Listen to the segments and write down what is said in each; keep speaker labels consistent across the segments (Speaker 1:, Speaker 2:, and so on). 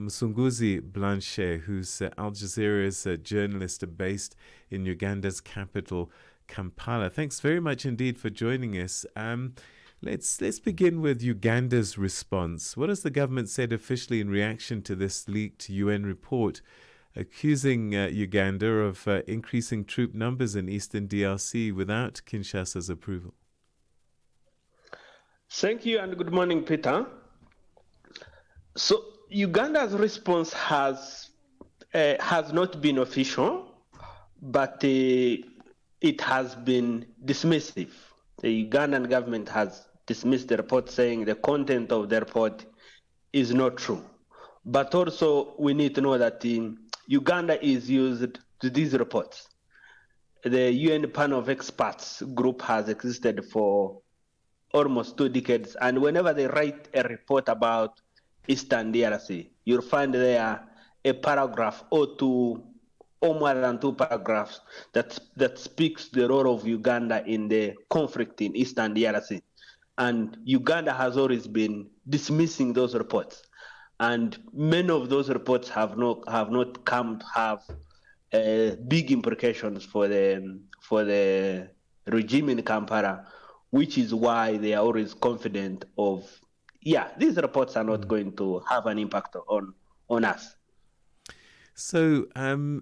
Speaker 1: Musinguzi Blanshe, who's Al Jazeera's journalist based in Uganda's capital, Kampala. Thanks very much indeed for joining us. Let's begin with Uganda's response. What has the government said officially in reaction to this leaked UN report accusing Uganda of increasing troop numbers in eastern DRC without Kinshasa's approval?
Speaker 2: Thank you and good morning, Peter. So Uganda's response has not been official, but it has been dismissive. The Ugandan government has dismissed the report, saying the content of the report is not true. But also, we need to know that Uganda is used to these reports. The UN panel of experts group has existed for almost 2 decades, and whenever they write a report about Eastern DRC, you'll find there a paragraph or two, or more than 2 paragraphs that speaks the role of Uganda in the conflict in Eastern DRC. And Uganda has always been dismissing those reports, and many of those reports have not come to have big implications for the regime in Kampala, which is why they are always confident of, these reports are not going to have an impact on us.
Speaker 1: So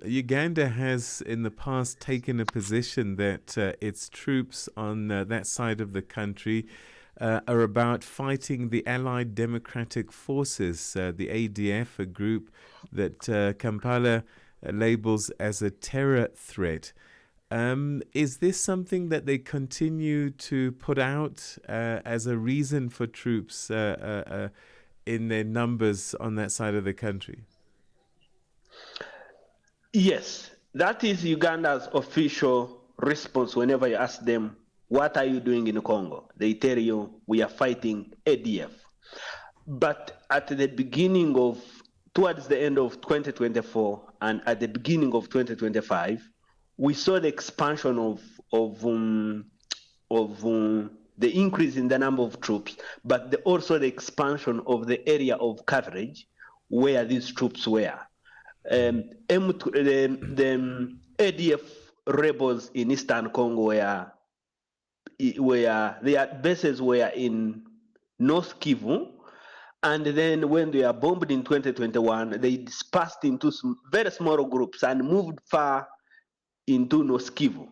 Speaker 1: Uganda has in the past taken a position that its troops on that side of the country are about fighting the Allied Democratic Forces, the ADF, a group that Kampala labels as a terror threat. Is this something that they continue to put out as a reason for troops in their numbers on that side of the country?
Speaker 2: Yes, that is Uganda's official response whenever you ask them, what are you doing in Congo? They tell you, we are fighting ADF. But at the beginning towards the end of 2024 and at the beginning of 2025, we saw the expansion of the increase in the number of troops, but also the expansion of the area of coverage where these troops were. The ADF rebels in Eastern Congo their bases were in North Kivu, and then when they were bombed in 2021, they dispersed into very small groups and moved far into North Kivu.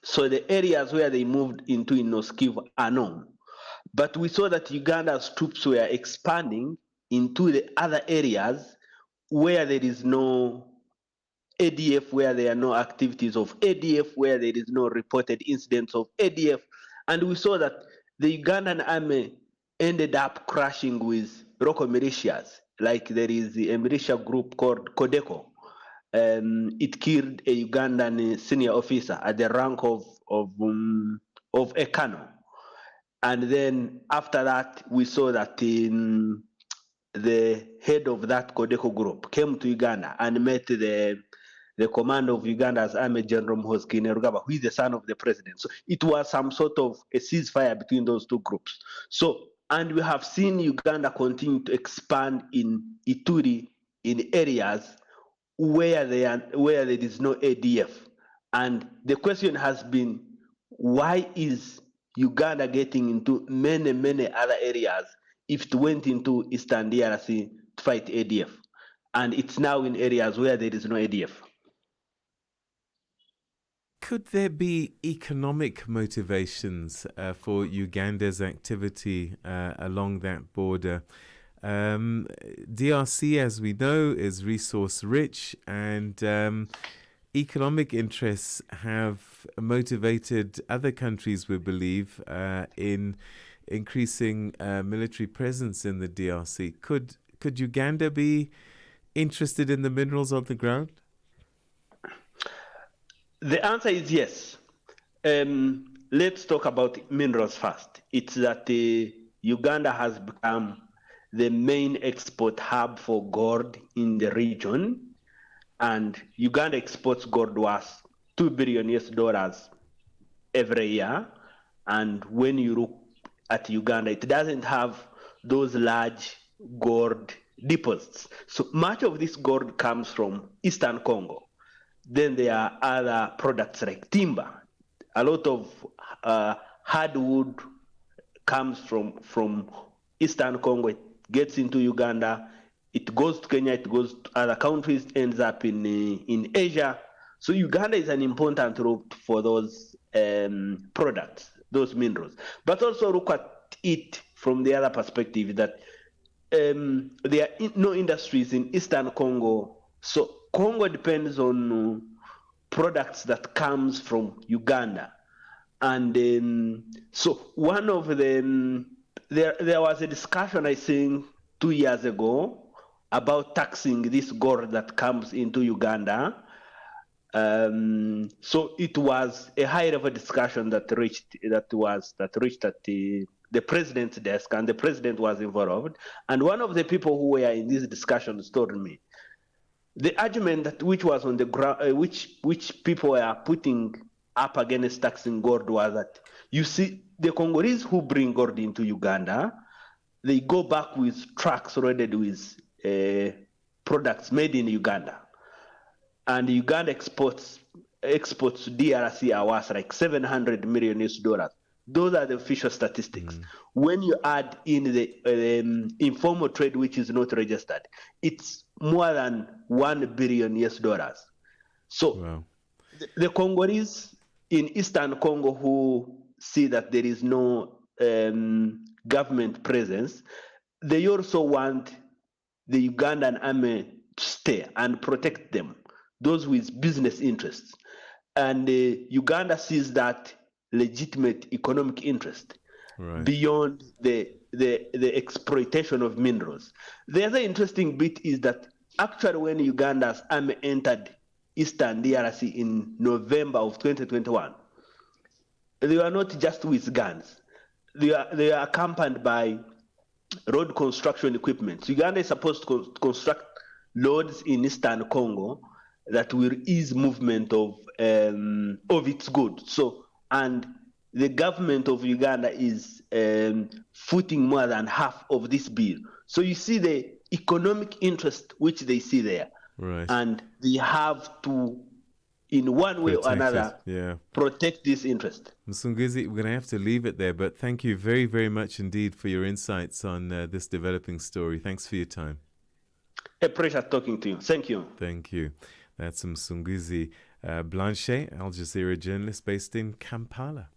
Speaker 2: So the areas where they moved into in North Kivu are known. But we saw that Uganda's troops were expanding into the other areas where there is no ADF, where there are no activities of ADF, where there is no reported incidents of ADF. And we saw that the Ugandan army ended up crashing with local militias, like there is a militia group called Codeco. It killed a Ugandan senior officer at the rank of a colonel. And then after that, we saw that the head of that Codeco group came to Uganda and met the commander of Uganda's army, General Muhoozi Kainerugaba, who is the son of the president. So it was some sort of a ceasefire between those 2 groups. So, and we have seen Uganda continue to expand in Ituri in areas where there is no ADF. And the question has been, why is Uganda getting into many other areas if it went into Eastern DRC to fight ADF? And it's now in areas where there is no ADF.
Speaker 1: Could there be economic motivations for Uganda's activity along that border? DRC, as we know, is resource rich, and economic interests have motivated other countries, we believe, in increasing military presence in the DRC. Could Uganda be interested in the minerals on the ground?
Speaker 2: The answer is yes. Let's talk about minerals first. It's that Uganda has become the main export hub for gold in the region, and Uganda exports gold worth $2 billion every year. And when you look at Uganda, it doesn't have those large gold deposits. So much of this gold comes from Eastern Congo. Then there are other products like timber. A lot of hardwood comes from Eastern Congo. It gets into Uganda. It goes to Kenya. It goes to other countries. Ends up in Asia. So Uganda is an important route for those products, those minerals. But also look at it from the other perspective that there are no industries in Eastern Congo. So Congo depends on products that comes from Uganda. And so one of them, there was a discussion, I think, 2 years ago about taxing this gold that comes into Uganda. So it was a high-level discussion that reached at the president's desk, and the president was involved. And one of the people who were in these discussions told me the argument that which was on the ground, which people were putting up against taxing gold was that, you see, the Congolese who bring gold into Uganda, they go back with trucks loaded with products made in Uganda, and Uganda exports to DRC are worth like $700 million US. Those are the official statistics. When you add in the informal trade, which is not registered, it's more than $1 billion US. So
Speaker 1: Wow.
Speaker 2: the Congolese in Eastern Congo who see that there is no government presence, they also want the Ugandan army to stay and protect them, those with business interests. And Uganda sees that legitimate economic interest beyond the exploitation of minerals. The other interesting bit is that actually when Uganda's army entered Eastern DRC in November of 2021, they were not just with guns. They are accompanied by road construction equipment. So Uganda is supposed to construct roads in Eastern Congo that will ease movement of its goods. So, and the government of Uganda is footing more than half of this bill. So you see the economic interest which they see there, and they have to, in one way or another, protect this interest.
Speaker 1: Musinguzi, we're going to have to leave it there, but thank you very, very much indeed for your insights on this developing story. Thanks for your time.
Speaker 2: A pleasure talking to you. Thank you.
Speaker 1: Thank you. That's Musinguzi Blanshe, Al Jazeera journalist based in Kampala.